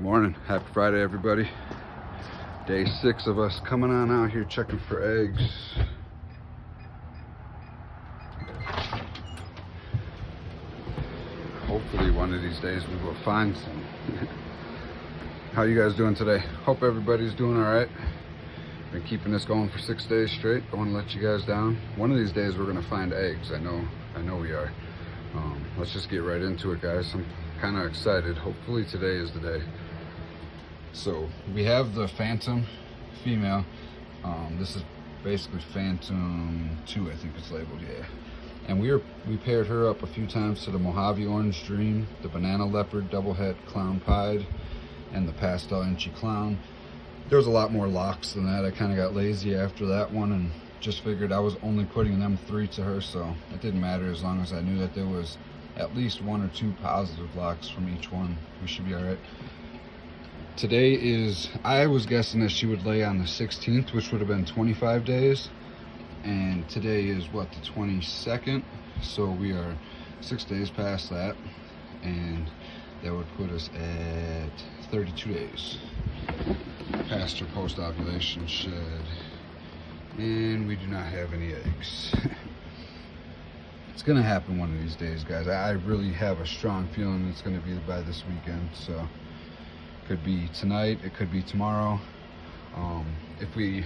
Good morning. Happy Friday, everybody. Day 6 of us coming on out here checking for eggs. Hopefully one of these days we will find some. How you guys doing today? Hope everybody's doing all right. Been keeping this going for 6 days straight. Don't want to let you guys down. One of these days we're gonna find eggs. I know we are. Let's just get right into it, guys. I'm kind of excited. Hopefully today is the day. So we have the Phantom female. This is basically Phantom 2, I think it's labeled, yeah. And we paired her up a few times to the Mojave Orange Dream, the Banana Leopard Double Het Clown Pied, and the Pastel Inchy Clown. There's a lot more locks than that. I kind of got lazy after that one and just figured I was only putting them 3 to her, so it didn't matter as long as I knew that there was at least 1 or 2 positive locks from each one. We should be all right. Today is, I was guessing that she would lay on the 16th, which would have been 25 days. And today is what, the 22nd? So we are 6 days past that. And that would put us at 32 days past her post-ovulation shed. And we do not have any eggs. It's gonna happen one of these days, guys. I really have a strong feeling it's gonna be by this weekend. So could be tonight, it could be tomorrow. If we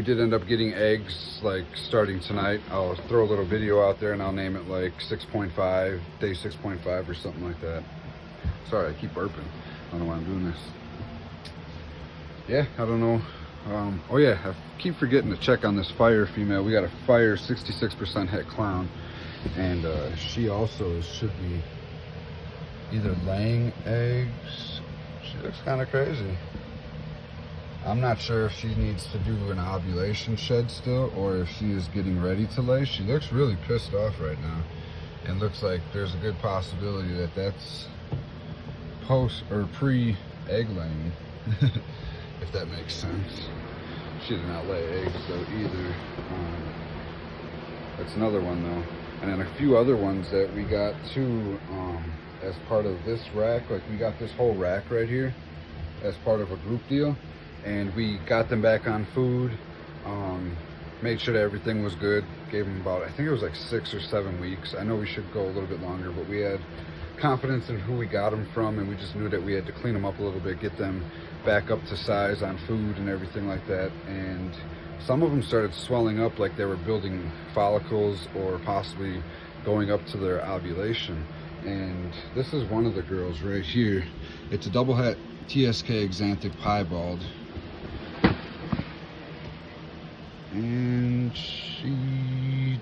did end up getting eggs like starting tonight, I'll throw a little video out there and I'll name it like 6.5, day 6.5 or something like that. Sorry, I keep burping. I don't know why I'm doing this. Yeah, I don't know. Oh yeah, I keep forgetting to check on this Fire female. We got a Fire 66% Het Clown, and she also should be either laying eggs. She looks kind of crazy. I'm not sure if she needs to do an ovulation shed still or if she is getting ready to lay. She looks really pissed off right now. And looks like there's a good possibility that that's post or pre-egg laying, if that makes sense. She did not lay eggs though either. That's another one though. And then a few other ones that we got too, as part of this rack. Like we got this whole rack right here as part of a group deal, and we got them back on food, made sure that everything was good, gave them about, I think it was like 6 or 7 weeks. I know we should go a little bit longer, but we had confidence in who we got them from, and we just knew that we had to clean them up a little bit, get them back up to size on food and everything like that. And some of them started swelling up like they were building follicles or possibly going up to their ovulation. And this is one of the girls right here. It's a Double Het TSK Xanthic Piebald. And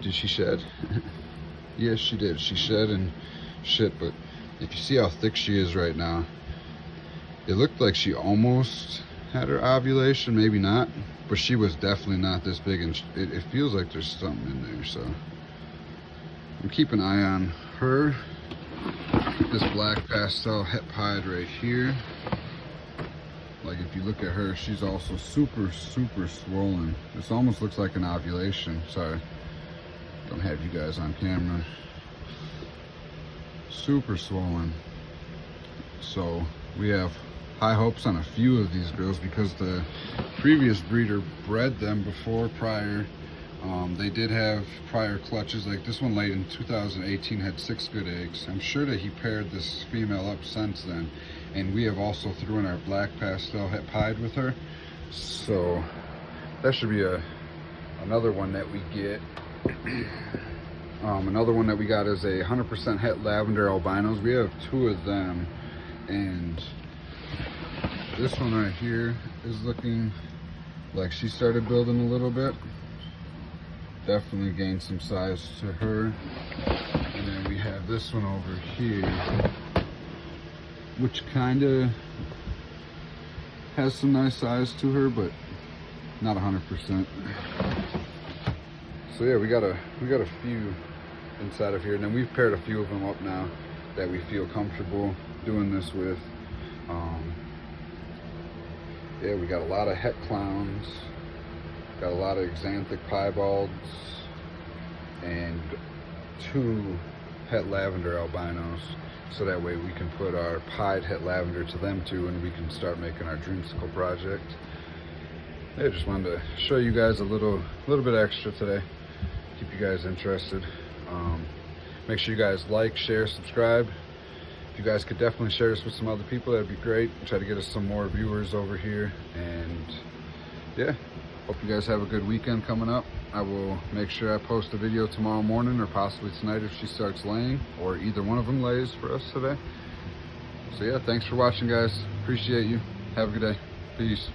did she shed? Yes, she did. She shed and shit, but if you see how thick she is right now, it looked like she almost had her ovulation, maybe not, but she was definitely not this big, and it feels like there's something in there, so I'm keeping an eye on her. This Black Pastel Het Pied right here. Like if you look at her, she's also super swollen. This almost looks like an ovulation. Sorry, don't have you guys on camera. Super swollen. So we have high hopes on a few of these girls because the previous breeder bred them before prior. They did have prior clutches. Like this one laid in 2018 had 6 good eggs. I'm sure that he paired this female up since then, and we have also threw in our Black Pastel Het Pied with her, so that should be another one that we get. Another one that we got is a 100% Het Lavender Albinos. We have 2 of them, and this one right here is looking like she started building a little bit. Definitely gained some size to her. And then we have this one over here, which kind of has some nice size to her, but not 100%. So yeah, we got a few inside of here, and then we've paired a few of them up now that we feel comfortable doing this with. Yeah, we got a lot of Het Clowns, got a lot of Xanthic Piebalds, and 2 het lavender albinos, so that way we can put our pied het lavender to them too, and we can start making our dreamsicle project. I just wanted to show you guys a little bit extra today, keep you guys interested. Make sure you guys like, share, subscribe. If you guys could definitely share this with some other people, that'd be great. Try to get us some more viewers over here. And yeah, hope you guys have a good weekend coming up. I will make sure I post a video tomorrow morning, or possibly tonight if she starts laying, or either one of them lays for us today. So yeah, thanks for watching, guys. Appreciate you. Have a good day. Peace.